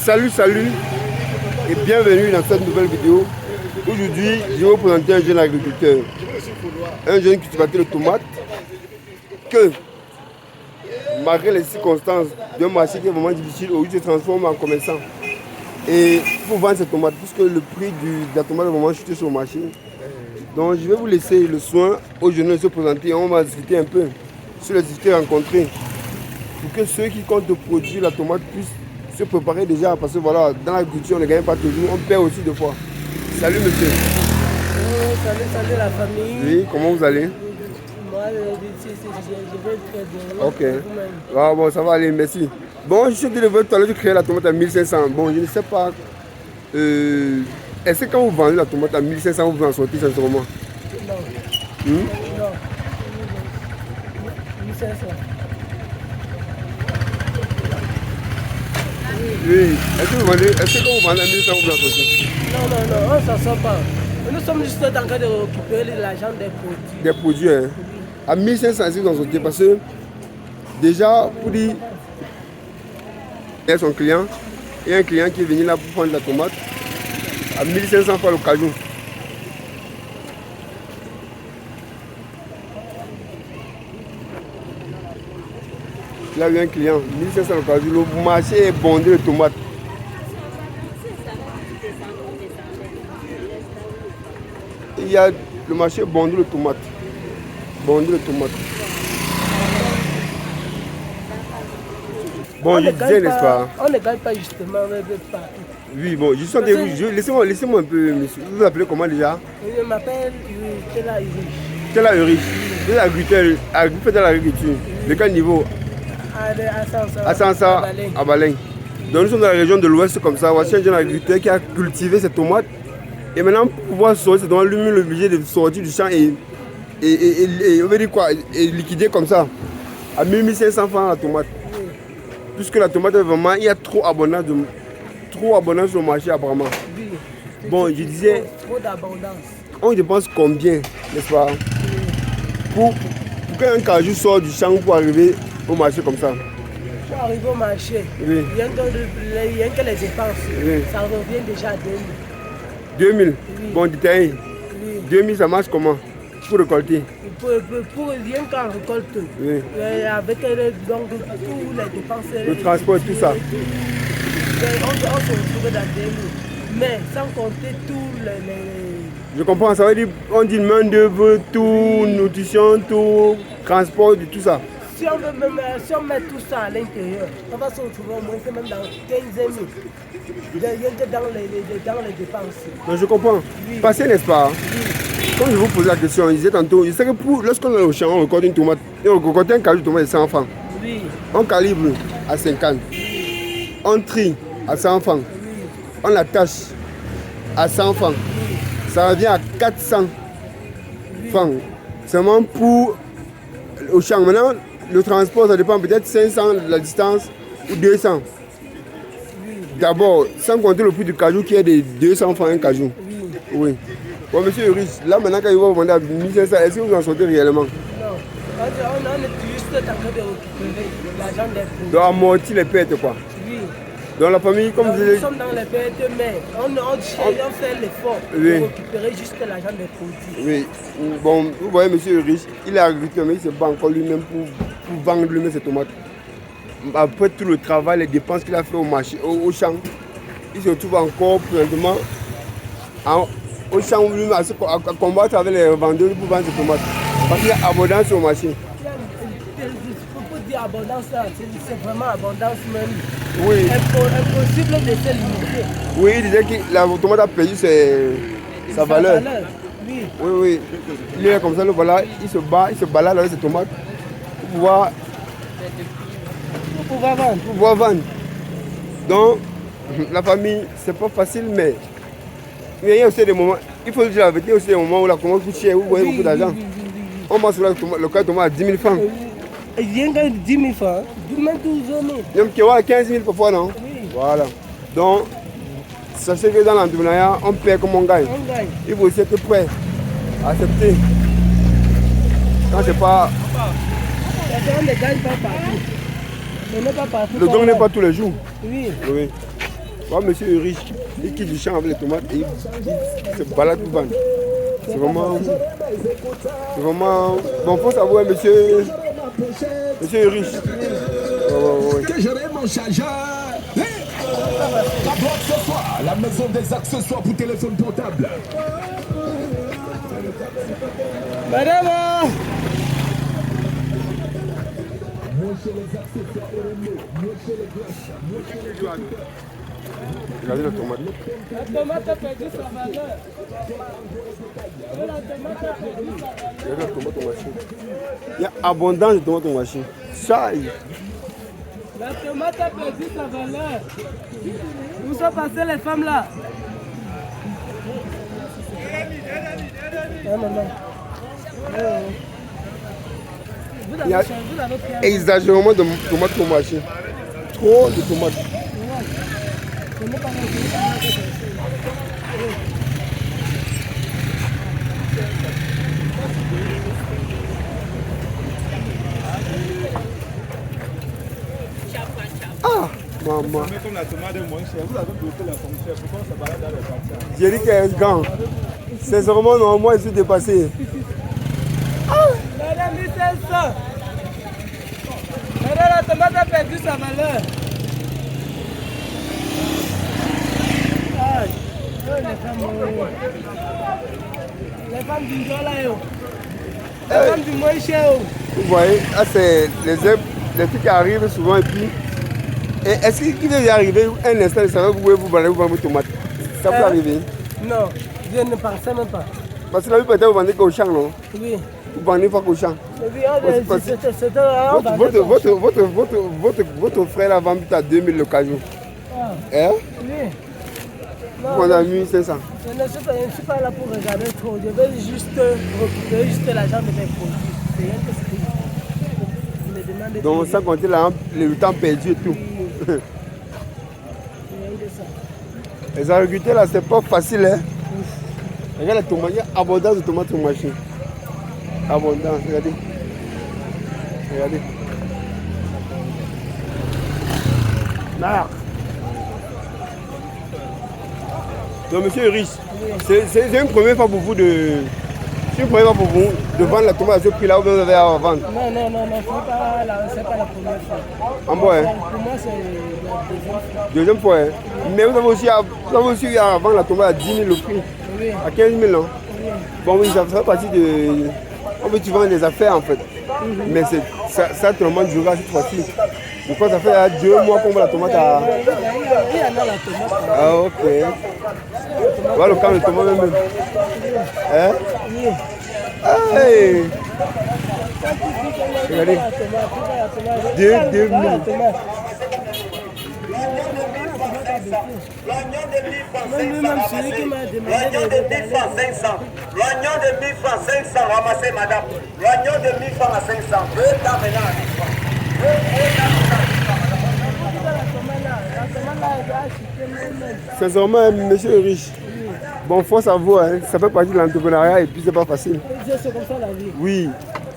Salut et bienvenue dans cette nouvelle vidéo. Aujourd'hui, je vais vous présenter un jeune agriculteur, un jeune cultivateur de tomates que, malgré les circonstances d'un marché qui est vraiment difficile, aujourd'hui se transforme en commerçant. Et pour vendre ces tomates, puisque le prix de la tomate est vraiment chuté sur le marché. Donc je vais vous laisser le soin aux jeunes de se présenter. On va discuter un peu sur les difficultés rencontrées pour que ceux qui comptent produire la tomate puissent se préparer déjà, parce que voilà, dans l'agriculture on ne gagne pas toujours, on perd aussi des fois. Salut monsieur. Salut la famille. Oui, comment vous allez? Moi, je vais très bien. Ok. Ah, bon, ça va aller, merci. Bon, je suis dit de tout à l'heure, tu crées la tomate à 1500. Bon, je ne sais pas. Est-ce que quand vous vendez la tomate à 1500, vous en sortez sincèrement? Non. Non. 1500. Oui. Est-ce que quand vous vendez à 1500, vous en sortez? Non, on ne s'en sort pas. Nous sommes juste en train de récupérer l'argent des produits. Des produits, hein. À 1500, est-ce que vous en sortez? Parce que déjà, pour dire, il y a son client, il y a un client qui est venu là pour prendre la tomate à 1500 par l'occasion. Là, il y a un client, 1500 l'occasion. Le marché est bondé de tomates. Il y a le marché bondé de tomates. Bondé de tomates. Bon, je disais, n'est-ce pas? On ne gagne pas justement partout. Oui, bon, je suis en train de laissez-moi un peu, monsieur. Vous vous appelez comment déjà? Je m'appelle Tela Irish. Tela Irish. Vous êtes agriculteur, vous faites de l'agriculture. De quel niveau? À Sansa, à Balin. Donc nous sommes dans la région de l'Ouest comme ça. Voici un jeune agriculteur qui a cultivé ses tomates. Et maintenant, pour pouvoir sortir ses tomates, lui-même est obligé de sortir du champ et on veut dire quoi, et liquider comme ça. À 1500 francs la tomate. Puisque la tomate est vraiment, il y a trop abondance sur le marché apparemment. Oui. Bon, je disais, Trop d'abondance. on dépense combien, n'est-ce pas, pour qu'un cajou sorte du champ pour arriver au marché comme ça? Pour arriver au marché, Oui. rien que les dépenses, Oui. ça revient déjà à 2000. 2000. Oui. Bon, détail. Oui. 2000, ça marche comment pour récolter? Pour rien qu'en récolte, Oui. avec donc, tous les dépenses, Le transport, tout ça. on se retrouve dans 2000. Mais sans compter tous les... Je comprends, ça veut dire, on dit main d'œuvre, tout, nutrition, tout, transport, tout ça. Si on met tout ça à l'intérieur, on va se retrouver au moins même dans 15 000. Rien que dans les dépenses. Donc je comprends. Oui. Passez, n'est-ce pas? Oui. Comme je vous posais la question, je disais tantôt, je sais que lorsqu'on est au champ, on récolte une tomate, on récolte un cajou de tomate de 100 francs. Oui. On calibre à 50. On trie à 100 francs. Oui. On l'attache à 100 francs. Ça revient à 400 francs. Seulement pour au champ. Maintenant, le transport, ça dépend peut-être 500 de la distance ou 200. D'abord, sans compter le prix du cajou qui est de 200 francs un cajou. Oui. Bon, monsieur Urish, là maintenant, quand il va vous vendre à 1500, est-ce que vous en sortez réellement? Non. On est juste en train de récupérer l'argent des produits. Donc, amortir les pertes, quoi. Oui. Dans la famille, comme vous Nous dites. sommes dans les pertes, mais on fait l'effort Oui. de récupérer juste l'argent des produits. Oui. Bon, vous voyez, monsieur Urish, il est agriculteur, mais il se bat encore lui-même pour vendre lui-même ses tomates. Après tout le travail, les dépenses qu'il a fait au marché, au champ, il se retrouve encore présentement au champ lui-même à combattre avec les vendeurs pour vendre ses tomates. Parce qu'il y a abondance au marché. Pour dire abondance, c'est vraiment abondance même. Oui. Impossible de se limiter. Oui, il disait que la tomate a perdu sa valeur. Oui. Oui. Il est comme ça, voilà, il se balade avec ses tomates pour pouvoir vendre. Donc, la famille, c'est pas facile, mais il y a aussi des moments, il faut dire la vérité, il y a aussi des moments où la commande coûte cher, où vous voyez beaucoup d'argent. On vend sur le cas de tomate à 10 000 francs. Rien que 10 000 francs, même 12 000. Même qu'il y a 15 000 parfois, non? Oui. Voilà. Donc, sachez que dans l'entrepreneuriat, on perd comme on gagne. On gagne. Il faut aussi être prêt à accepter. Quand c'est pas. On ne gagne pas partout. On n'est pas partout. Le don n'est pas tous les jours. Oui. Oui. Voilà, monsieur est riche. Il quitte du champ avec les tomates et il se balade pour vendre. C'est vraiment. Bon, faut savoir, monsieur est riche. Ouais. Que j'aurai mon chargeur. D'abord ce soir, la maison des accessoires pour téléphone portable. Madame! Regardez la tomate. La tomate a perdu sa valeur. La tomate a perdu sa valeur. Regardez la tomate au marché. Il y a abondance de tomates au marché. Ça, La tomate a perdu sa valeur. Où sont passées les femmes là? Non. il y a exagérément de tomates au marché. Trop de tomates. Ah, maman. Comme la tomate est moins chère, vous avez bloqué la frontière, pourquoi on se balade dans les frontières? J'ai dit qu'elle est grand. Sincèrement, non, moi, je suis dépassé. Madame 1500. Madame, la tomate a perdu sa valeur. Aïe. Les femmes du dollar. Les femmes du moins cher. Vous voyez, là, c'est les trucs qui arrivent souvent et puis. Est-ce qu'il vient d'arriver un instant de savoir vous pouvez vous balader, vous vendez vos tomates? Ça peut arriver? Non, je ne pensais même pas. Parce que là, peut-être vous vendez qu'au champ, non? Oui. Vous vendez pas qu'au champ. Votre frère a vendu à 2000 le cajou. Hein? Oui. Vous vendez à 1500. Je ne suis pas là pour regarder trop. Je veux juste récupérer juste l'argent de mes produits. C'est rien que ce que je me demande. Donc, sans compter le temps perdu et tout. Les agriculteurs là, c'est pas facile. Hein? Regarde les tomates, il y a abondance de tomates au marché. Abondance, regardez. Regardez. Là. Donc, monsieur est riche. C'est une première fois pour vous de. C'est une première fois pour vous de vendre la tomate à ce prix-là où vous avez à vendre. Non, c'est pas la première fois. En bois, hein? Pour moi, c'est la deuxième fois. Deuxième fois, hein? Mais vous avez aussi eu à vendre la tomate à 10 000 le prix. Oui. À 15 000, non? Oui. Bon, oui, ça fait partie de. En fait, tu vends des affaires en fait. Mais ça tellement durera cette fois-ci. Pourquoi ça fait 2 mois qu'on voit la tomate à. Il y en a la tomate. Ah, ok. Voilà le camp de tomate même. Hein? Oui. Hey! Regardez. 2 000. Même celui qui m'a demandé L'oignon de 1000 francs 500. L'oignon de 1000 francs 500. Ramassez, madame. L'oignon de 1000 francs à 500. Deux temps maintenant à 1000 francs. Sincèrement, monsieur est riche. Bon, force à vous, hein. Ça fait partie de l'entrepreneuriat et puis c'est pas facile. C'est comme ça la vie. Oui.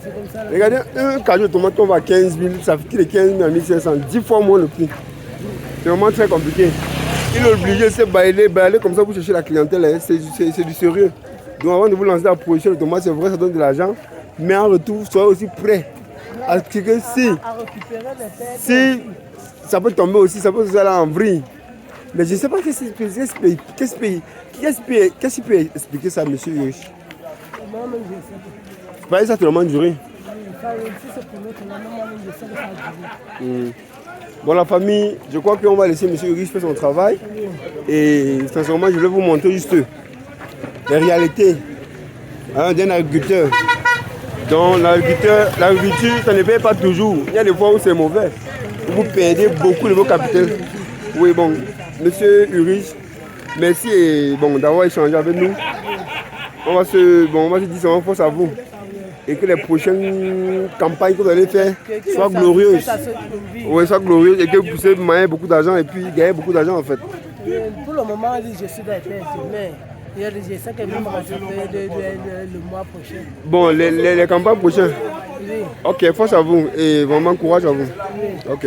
C'est comme ça la vie. Regardez, un cajou de tomate qu'on va à 15 000, ça fait qu'il est 15 000 à 1500, 10 fois moins le prix. C'est vraiment très compliqué. Il est obligé de se balader comme ça pour chercher la clientèle. Hein. C'est du sérieux. Donc avant de vous lancer la production de tomates, c'est vrai, ça donne de l'argent. Mais en retour, soyez aussi prêt à ce que À récupérer les terres. si ça peut tomber aussi, ça peut se faire en vrille. Mais je ne sais pas qu'est-ce qui peut expliquer ça, monsieur Yosh. Moi-même, je sais. Pas ça tellement duré. Si c'est pour l'autre, moi-même, je sais que ça a duré. Bon, la famille, je crois qu'on va laisser monsieur Yosh faire son travail. Et sincèrement, je vais vous montrer juste les réalités d'un agriculteur. Donc, l'agriculture, ça ne paye pas toujours. Il y a des fois où c'est mauvais. Vous perdez beaucoup de vos capitaux. Oui, bon, monsieur Urich, merci et, bon, d'avoir échangé avec nous. On va se dire ça, force à vous. Et que les prochaines campagnes que vous allez faire soient glorieuses. Oui, soient glorieuses et que vous puissiez gagner beaucoup d'argent et puis gagner beaucoup d'argent en fait. Pour le moment, je suis dans les terres, mais je sais que même le mois prochain. Bon, les campagnes prochaines. Oui. Ok, force à vous et vraiment courage à vous. Ok.